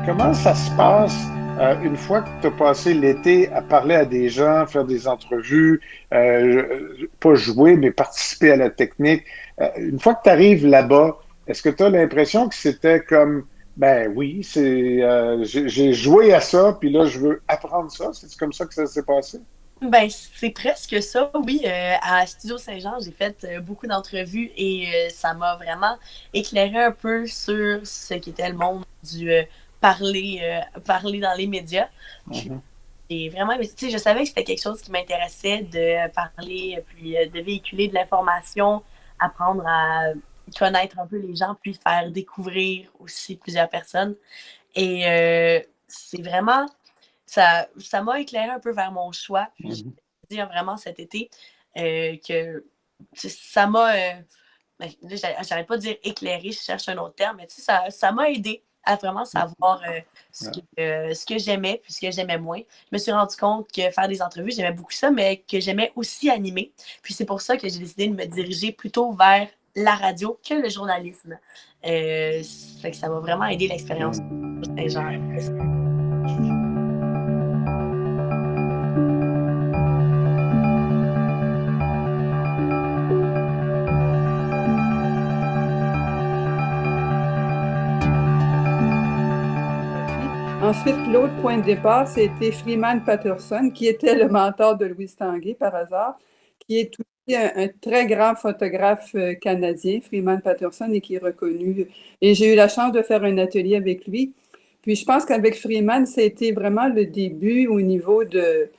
Comment ça se passe une fois que tu as passé l'été à parler à des gens, faire des entrevues, pas jouer, mais participer à la technique? Une fois que tu arrives là-bas, est-ce que tu as l'impression que c'était comme, ben oui, j'ai joué à ça, puis là, je veux apprendre ça? C'est comme ça que ça s'est passé? Ben, c'est presque ça, oui. À Studio Saint-Jean, j'ai fait beaucoup d'entrevues et ça m'a vraiment éclairé un peu sur ce qu'était le monde du parler dans les médias. Puis, Mhm. et vraiment, tu sais, je savais que c'était quelque chose qui m'intéressait de parler, puis de véhiculer de l'information, apprendre à connaître un peu les gens, puis faire découvrir aussi plusieurs personnes. Et c'est vraiment ça m'a éclairé un peu vers mon choix. Puis j'ai Mhm. dit vraiment cet été que ça m'a. Ben, j'arrête pas de dire éclairé, je cherche un autre terme, mais tu sais, ça m'a aidé à vraiment savoir ce que j'aimais puis ce que j'aimais moins. Je me suis rendu compte que faire des entrevues, j'aimais beaucoup ça, mais que j'aimais aussi animer. Puis c'est pour ça que j'ai décidé de me diriger plutôt vers la radio que le journalisme. Ça fait que ça m'a vraiment aidé l'expérience. Mhm. Genre, Ensuite, l'autre point de départ, c'était Freeman Patterson, qui était le mentor de Louis Tanguay par hasard, qui est aussi un très grand photographe canadien, Freeman Patterson, et qui est reconnu. Et j'ai eu la chance de faire un atelier avec lui. Puis je pense qu'avec Freeman, c'était vraiment le début au niveau d'y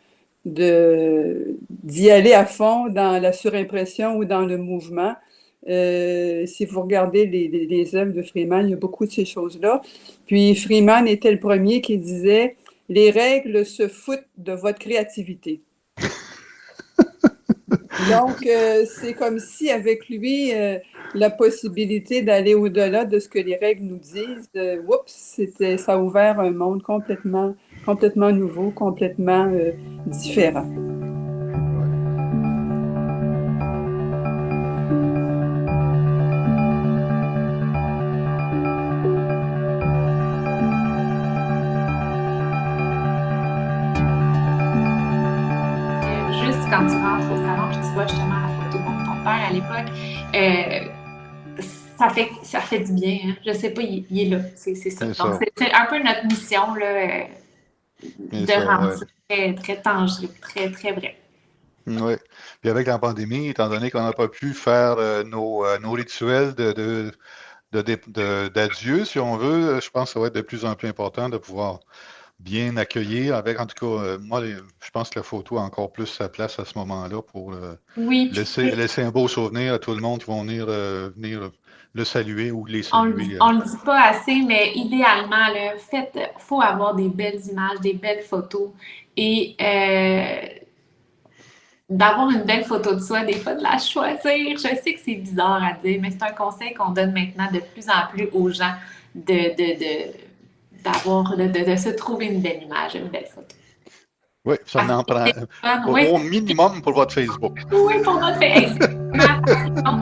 aller à fond dans la surimpression ou dans le mouvement. Si vous regardez les œuvres de Freeman, il y a beaucoup de ces choses-là. Puis Freeman était le premier qui disait les règles se foutent de votre créativité. Donc, c'est comme si avec lui, la possibilité d'aller au-delà de ce que les règles nous disent, ça a ouvert un monde complètement nouveau, complètement différent. Ouais. Juste quand tu rentres au salon, puis tu vois justement la photo de ton père à l'époque, ça fait du bien. Hein? Je sais pas, il est là. C'est ça. C'est Donc, ça. c'est un peu notre mission là, C'est de ça, rendre ouais. ça très, très tangible, très, très vrai. Oui. Puis avec la pandémie, étant donné qu'on n'a pas pu faire nos rituels d'adieu, si on veut, je pense que ça va être de plus en plus important de pouvoir bien accueillir avec, en tout cas, moi, je pense que la photo a encore plus sa place à ce moment-là pour Oui, puis tu sais, laisser un beau souvenir à tout le monde qui vont venir le saluer ou les saluer. on le dit pas assez, mais idéalement, là, faut avoir des belles images, des belles photos et d'avoir une belle photo de soi, des fois de la choisir. Je sais que c'est bizarre à dire, mais c'est un conseil qu'on donne maintenant de plus en plus aux gens de se trouver une belle image, une belle photo. Oui, ça Parce en prend que oui, au minimum pour votre Facebook. oui, pour notre fait. Exactement. Parce que, bon,